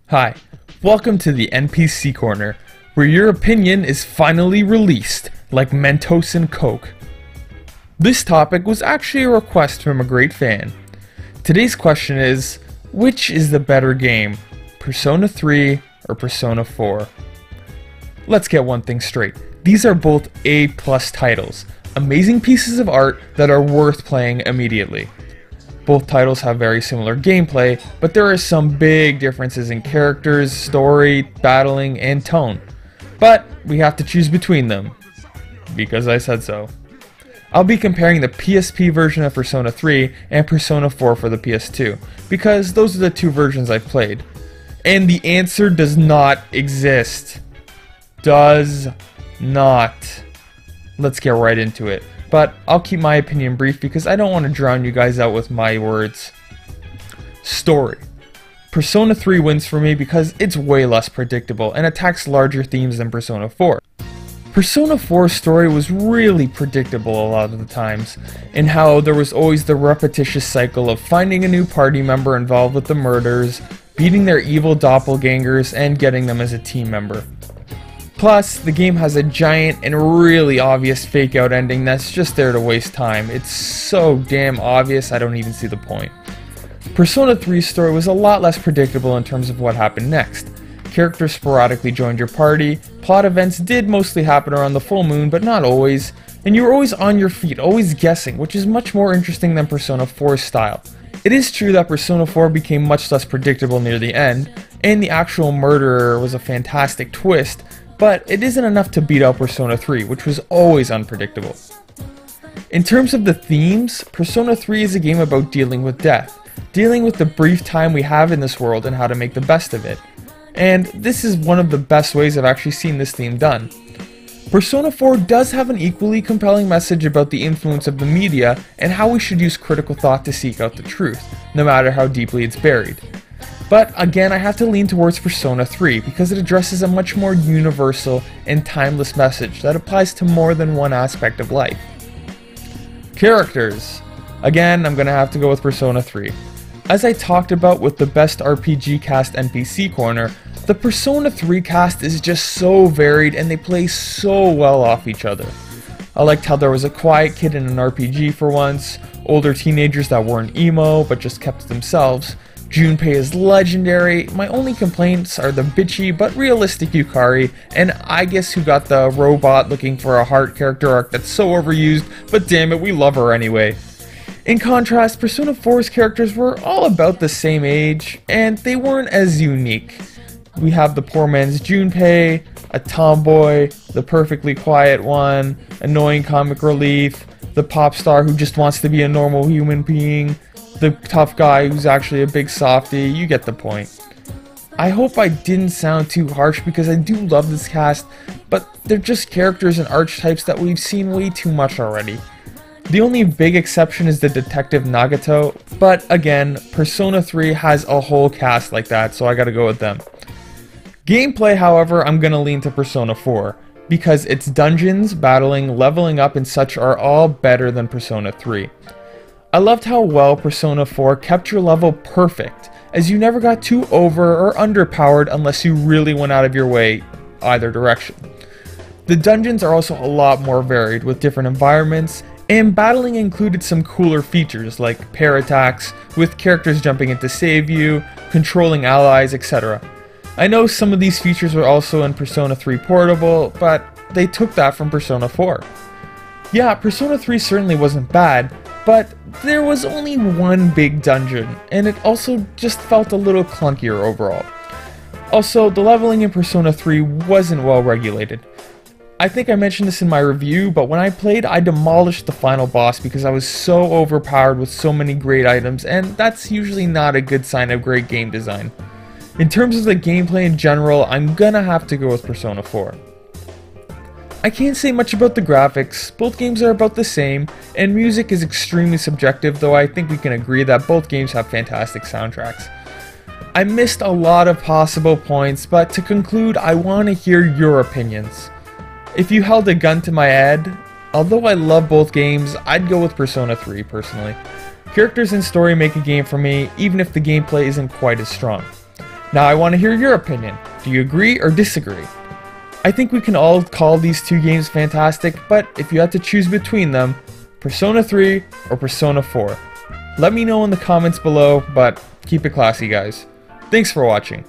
Hi, welcome to the NPC Corner, where your opinion is finally released, like Mentos and Coke. This topic was actually a request from a great fan. Today's question is, which is the better game, Persona 3 or Persona 4? Let's get one thing straight. These are both A+ titles, amazing pieces of art that are worth playing immediately. Both titles have very similar gameplay, but there are some big differences in characters, story, battling, and tone. But we have to choose between them, because I said so. I'll be comparing the PSP version of Persona 3 and Persona 4 for the PS2, because those are the two versions I've played. And the answer does not exist. Does not. Let's get right into it. But I'll keep my opinion brief because I don't want to drown you guys out with my words. Story. Persona 3 wins for me because it's way less predictable and attacks larger themes than Persona 4. Persona 4's story was really predictable a lot of the times, in how there was always the repetitious cycle of finding a new party member involved with the murders, beating their evil doppelgangers, and getting them as a team member. Plus, the game has a giant and really obvious fake-out ending that's just there to waste time. It's so damn obvious I don't even see the point. Persona 3's story was a lot less predictable in terms of what happened next. Characters sporadically joined your party, plot events did mostly happen around the full moon, but not always, and you were always on your feet, always guessing, which is much more interesting than Persona 4's style. It is true that Persona 4 became much less predictable near the end, and the actual murderer was a fantastic twist, but it isn't enough to beat out Persona 3, which was always unpredictable. In terms of the themes, Persona 3 is a game about dealing with death, dealing with the brief time we have in this world and how to make the best of it. And this is one of the best ways I've actually seen this theme done. Persona 4 does have an equally compelling message about the influence of the media and how we should use critical thought to seek out the truth, no matter how deeply it's buried. But again, I have to lean towards Persona 3 because it addresses a much more universal and timeless message that applies to more than one aspect of life. Characters. Again, I'm gonna have to go with Persona 3. As I talked about with the best RPG cast NPC Corner, the Persona 3 cast is just so varied and they play so well off each other. I liked how there was a quiet kid in an RPG for once, older teenagers that weren't emo but just kept to themselves. Junpei is legendary. My only complaints are the bitchy but realistic Yukari, and I guess who got the robot looking for a heart character arc that's so overused, but damn it, we love her anyway. In contrast, Persona 4's characters were all about the same age, and they weren't as unique. We have the poor man's Junpei, a tomboy, the perfectly quiet one, annoying comic relief, the pop star who just wants to be a normal human being, the tough guy who's actually a big softie. You get the point. I hope I didn't sound too harsh because I do love this cast, but they're just characters and archetypes that we've seen way too much already. The only big exception is the detective Nagato, but again, Persona 3 has a whole cast like that, so I gotta go with them. Gameplay, however, I'm gonna lean to Persona 4, because its dungeons, battling, leveling up, and such are all better than Persona 3. I loved how well Persona 4 kept your level perfect, as you never got too over or underpowered unless you really went out of your way either direction. The dungeons are also a lot more varied with different environments, and battling included some cooler features like pair attacks, with characters jumping in to save you, controlling allies, etc. I know some of these features were also in Persona 3 Portable, but they took that from Persona 4. Yeah, Persona 3 certainly wasn't bad, but there was only one big dungeon, and it also just felt a little clunkier overall. Also, the leveling in Persona 3 wasn't well regulated. I think I mentioned this in my review, but when I played, I demolished the final boss because I was so overpowered with so many great items, and that's usually not a good sign of great game design. In terms of the gameplay in general, I'm gonna have to go with Persona 4. I can't say much about the graphics, both games are about the same, and music is extremely subjective, though I think we can agree that both games have fantastic soundtracks. I missed a lot of possible points, but to conclude, I want to hear your opinions. If you held a gun to my head, although I love both games, I'd go with Persona 3 personally. Characters and story make a game for me, even if the gameplay isn't quite as strong. Now I want to hear your opinion. Do you agree or disagree? I think we can all call these two games fantastic, but if you had to choose between them, Persona 3 or Persona 4? Let me know in the comments below, but keep it classy guys. Thanks for watching.